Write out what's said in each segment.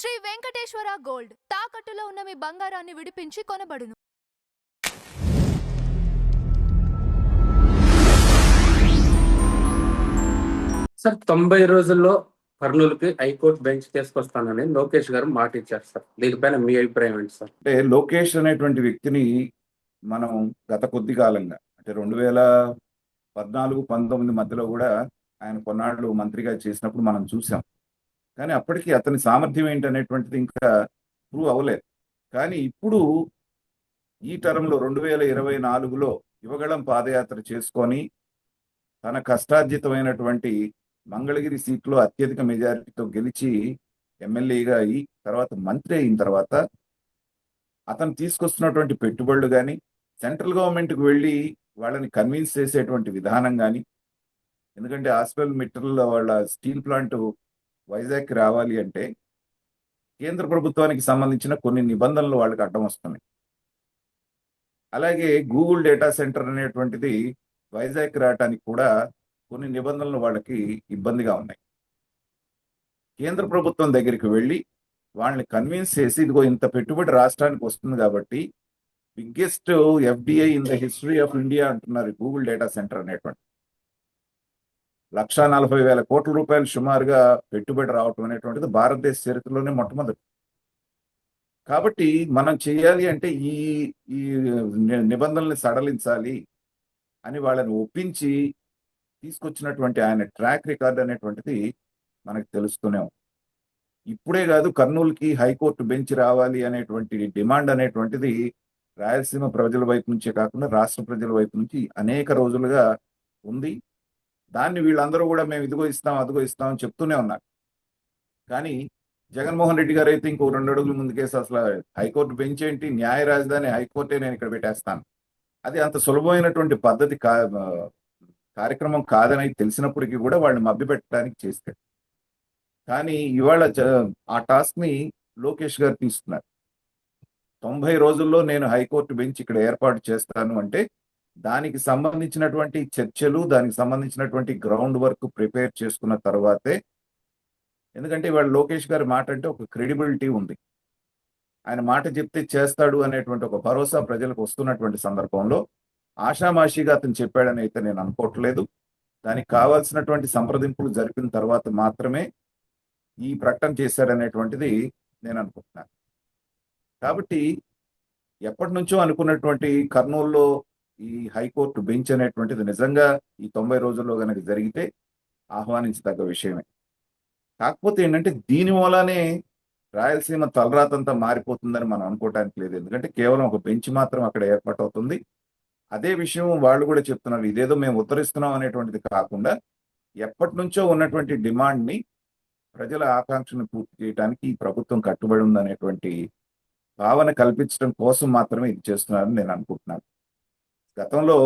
Shri Venkateswara gold తాకట్టులో ఉన్న మీ బంగారాన్ని విడిపించి కొనబడును. సార్ 90 రోజుల్లో కర్నూలుకి హైకోర్టు బెంచ్ తీసుకొస్తానని లోకేష్ గారు మాట ఇచ్చారు సార్. దీనిపైన మీ అభిప్రాయం ఏంటి సార్? అంటే లోకేష్ అనేటువంటి వ్యక్తిని మనం గత కొద్ది కాలంగా అంటే 2014-19 మధ్యలో కూడా ఆయన కొన్నాళ్ళు మంత్రిగా చేసినప్పుడు మనం చూసాం. కానీ అప్పటికి అతని సామర్థ్యం ఏంటనేటువంటిది ఇంకా ప్రూవ్ అవ్వలేదు. కానీ ఇప్పుడు ఈ టర్మ్లో 2024లో యువగళం పాదయాత్ర చేసుకొని తన కష్టార్జితమైనటువంటి మంగళగిరి సీట్లో అత్యధిక మెజారిటీతో గెలిచి ఎమ్మెల్యేగా అయి తర్వాత మంత్రి అయిన తర్వాత అతను తీసుకొస్తున్నటువంటి పెట్టుబడులు కానీ సెంట్రల్ గవర్నమెంట్కి వెళ్ళి వాళ్ళని కన్విన్స్ చేసేటువంటి విధానం కానీ, ఎందుకంటే ఆస్పెల్ మిట్టల్లో వాళ్ళ స్టీల్ ప్లాంట్ వైజాగ్కి రావాలి అంటే కేంద్ర ప్రభుత్వానికి సంబంధించిన కొన్ని నిబంధనలు వాళ్ళకి అడ్డం వస్తున్నాయి. అలాగే గూగుల్ డేటా సెంటర్ అనేటువంటిది వైజాగ్కి రావడానికి కూడా కొన్ని నిబంధనలు వాళ్ళకి ఇబ్బందిగా ఉన్నాయి. కేంద్ర ప్రభుత్వం దగ్గరికి వెళ్ళి వాళ్ళని కన్విన్స్ చేసి ఇదిగో ఇంత పెట్టుబడి రాష్ట్రానికి వస్తుంది కాబట్టి biggest FDI in the history of India అంటున్నారు గూగుల్ డేటా సెంటర్ అనేటువంటి 1,40,000 కోట్ల రూపాయలు సుమారుగా పెట్టుబడి రావటం అనేటువంటిది భారతదేశ చరిత్రలోనే మొట్టమొదటి. కాబట్టి మనం చేయాలి అంటే ఈ ఈ నిబంధనల్ని సడలించాలి అని వాళ్ళని ఒప్పించి తీసుకొచ్చినటువంటి ఆయన ట్రాక్ రికార్డ్ అనేటువంటిది మనకు తెలుస్తూనే ఉంది. ఇప్పుడే కాదు, కర్నూలుకి హైకోర్టు బెంచ్ రావాలి అనేటువంటి డిమాండ్ అనేటువంటిది రాయలసీమ ప్రజల వైపు నుంచే కాకుండా రాష్ట్ర ప్రజల వైపు నుంచి అనేక రోజులుగా ఉంది. దాన్ని వీళ్ళందరూ కూడా మేము ఇదిగో ఇస్తాం అదిగో ఇస్తాం అని చెప్తూనే ఉన్నారు. కానీ జగన్మోహన్ రెడ్డి గారు అయితే ఇంకో 2 అడుగులు ముందుకేసి అసలు హైకోర్టు బెంచ్ ఏంటి, న్యాయ రాజధాని హైకోర్టే నేను ఇక్కడ పెట్టేస్తాను, అది అంత సులభమైనటువంటి పద్ధతి కార్యక్రమం కాదని తెలిసినప్పటికీ కూడా వాళ్ళని మభ్యపెట్టడానికి చేస్తారు. కానీ ఇవాళ ఆ టాస్క్ ని లోకేష్ గారు తీసుకున్నారు. 90 రోజుల్లో నేను హైకోర్టు బెంచ్ ఇక్కడ ఏర్పాటు చేస్తాను అంటే దానికి సంబంధించినటువంటి చర్చలు, దానికి సంబంధించినటువంటి గ్రౌండ్ వర్క్ ప్రిపేర్ చేసుకున్న తర్వాతే, ఎందుకంటే ఇవాళ లోకేష్ గారి మాట అంటే ఒక క్రెడిబిలిటీ ఉంది. ఆయన మాట చెప్తే చేస్తాడు అనేటువంటి ఒక భరోసా ప్రజలకు వస్తున్నటువంటి సందర్భంలో ఆషామాషిగా అతను చెప్పాడని అయితే నేను అనుకోవట్లేదు. దానికి కావాల్సినటువంటి సంప్రదింపులు జరిపిన తర్వాత మాత్రమే ఈ ప్రకటన చేశారనేటువంటిది నేను అనుకుంటున్నాను. కాబట్టి ఎప్పటి నుంచో అనుకున్నటువంటి కర్నూలులో ఈ హైకోర్టు బెంచ్ అనేటువంటిది నిజంగా ఈ 90 రోజుల్లో కనుక జరిగితే ఆహ్వానించదగ్గ విషయమే. కాకపోతే ఏంటంటే దీని మూలానే రాయలసీమ తలరాతంతా మారిపోతుందని మనం అనుకోవటానికి లేదు. ఎందుకంటే కేవలం ఒక బెంచ్ మాత్రం అక్కడ ఏర్పాటు అవుతుంది. అదే విషయం వాళ్ళు కూడా చెప్తున్నారు, ఇదేదో మేము ఉత్తరిస్తున్నాం అనేటువంటిది కాకుండా ఎప్పటి నుంచో ఉన్నటువంటి డిమాండ్ని, ప్రజల ఆకాంక్షను పూర్తి చేయడానికి ఈ ప్రభుత్వం కట్టుబడి ఉందనేటువంటి భావన కల్పించడం కోసం మాత్రమే ఇది చేస్తున్నారని నేను అనుకుంటున్నాను. గతంలో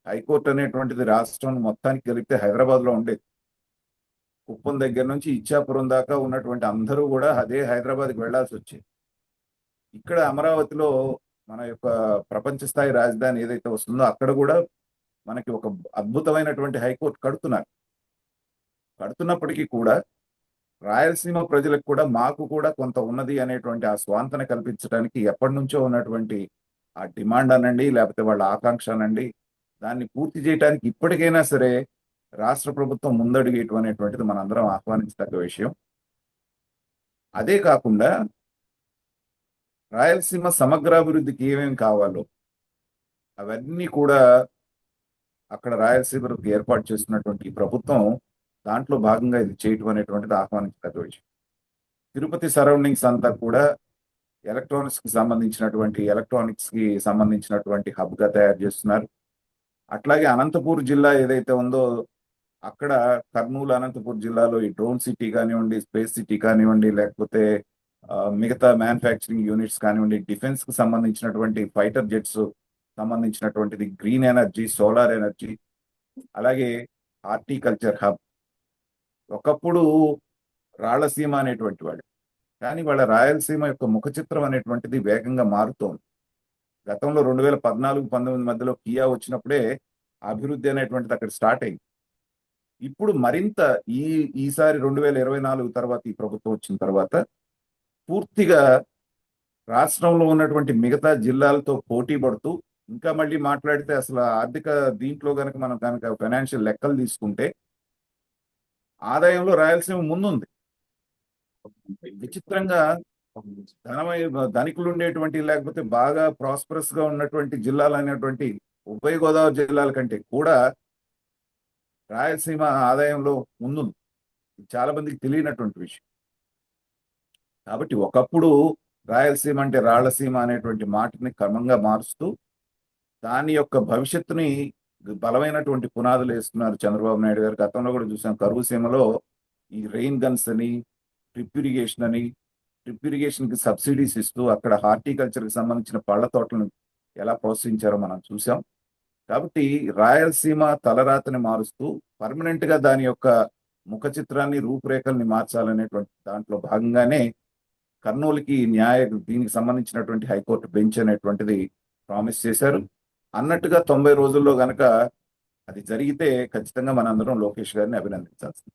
హైకోర్టు అనేటువంటిది రాష్ట్రం మొత్తానికి కలిపితే హైదరాబాద్లో ఉండేది. కుప్పం దగ్గర నుంచి ఇచ్చాపురం దాకా ఉన్నటువంటి అందరూ కూడా అదే హైదరాబాద్కి వెళ్లాల్సి వచ్చేది. ఇక్కడ అమరావతిలో మన యొక్క ప్రపంచ స్థాయి రాజధాని ఏదైతే వస్తుందో అక్కడ కూడా మనకి ఒక అద్భుతమైనటువంటి హైకోర్టు కడుతున్నప్పటికీ కూడా రాయలసీమ ప్రజలకు కూడా మాకు కూడా కొంత ఉన్నది అనేటువంటి ఆ స్వాంతన కల్పించడానికి ఎప్పటి నుంచో ఉన్నటువంటి ఆ డిమాండ్ అనండి, లేకపోతే వాళ్ళ ఆకాంక్ష అనండి, దాన్ని పూర్తి చేయడానికి ఇప్పటికైనా సరే రాష్ట్ర ప్రభుత్వం ముందడుగేయటం అనేటువంటిది మనందరం ఆహ్వానించదగ్గ విషయం. అదే కాకుండా రాయలసీమ సమగ్రాభివృద్ధికి ఏమేమి కావాలో అవన్నీ కూడా అక్కడ రాయలసీమకు ఏర్పాటు చేస్తున్నటువంటి ప్రభుత్వం దాంట్లో భాగంగా ఇది చేయటం అనేటువంటిది ఆహ్వానించదగ్గ విషయం. తిరుపతి సరౌండింగ్స్ అంతా కూడా ఎలక్ట్రానిక్స్ కి సంబంధించినటువంటి హబ్ గా తయారు చేస్తున్నారు. అట్లాగే అనంతపూర్ జిల్లా ఏదైతే ఉందో అక్కడ కర్నూలు అనంతపూర్ జిల్లాలో ఈ డ్రోన్ సిటీ కానివ్వండి, స్పేస్ సిటీ కానివ్వండి, లేకపోతే మిగతా మ్యానుఫ్యాక్చరింగ్ యూనిట్స్ కానివ్వండి, డిఫెన్స్ కి సంబంధించినటువంటి ఫైటర్ జెట్స్ సంబంధించినటువంటిది, గ్రీన్ ఎనర్జీ, సోలార్ ఎనర్జీ, అలాగే హార్టికల్చర్ హబ్. ఒకప్పుడు రాళ్లసీమ అనేటువంటి వాడు, కానీ వాళ్ళ రాయలసీమ యొక్క ముఖ చిత్రం అనేటువంటిది వేగంగా మారుతోంది. గతంలో 2014-19 మధ్యలో కియా వచ్చినప్పుడే అభివృద్ధి అనేటువంటిది అక్కడ స్టార్ట్ అయింది. ఇప్పుడు మరింత ఈసారి 2024 తర్వాత ఈ ప్రభుత్వం వచ్చిన తర్వాత పూర్తిగా రాష్ట్రంలో ఉన్నటువంటి మిగతా జిల్లాలతో పోటీ పడుతూ, ఇంకా మళ్ళీ మాట్లాడితే అసలు ఆర్థిక దీంట్లో గనక మనం కనుక ఫైనాన్షియల్ లెక్కలు తీసుకుంటే ఆదాయంలో రాయలసీమ ముందుంది. విచిత్రంగా ధనికులు ఉండేటువంటి లేకపోతే బాగా ప్రాస్పరస్ గా ఉన్నటువంటి జిల్లాలు అనేటువంటి ఉభయ గోదావరి జిల్లాల కంటే కూడా రాయలసీమ ఆదాయంలో ముందుంది. ఇది చాలా మందికి తెలియనటువంటి విషయం. కాబట్టి ఒకప్పుడు రాయలసీమ అంటే రాళ్లసీమ అనేటువంటి మాటని క్రమంగా మారుస్తూ దాని యొక్క భవిష్యత్తుని బలమైనటువంటి పునాదులు వేస్తున్నారు చంద్రబాబు నాయుడు గారు. గతంలో కూడా చూసాం కరువు సీమలో ఈ రెయిన్ గన్స్ అని, డ్రిప్ ఇరిగేషన్ కి సబ్సిడీస్ ఇస్తూ అక్కడ హార్టికల్చర్ కి సంబంధించిన పళ్ళ తోటలను ఎలా ప్రోత్సహించారో మనం చూసాం. కాబట్టి రాయలసీమ తలరాతని మారుస్తూ పర్మనెంట్ గా దాని యొక్క ముఖ చిత్రాన్ని రూపురేఖల్ని మార్చాలనేటువంటి దాంట్లో భాగంగానే కర్నూలుకి దీనికి సంబంధించినటువంటి హైకోర్టు బెంచ్ అనేటువంటిది ప్రామిస్ చేశారు. అన్నట్టుగా 90 రోజుల్లో గనక అది జరిగితే ఖచ్చితంగా మనందరం లోకేష్ గారిని అభినందించాల్సింది.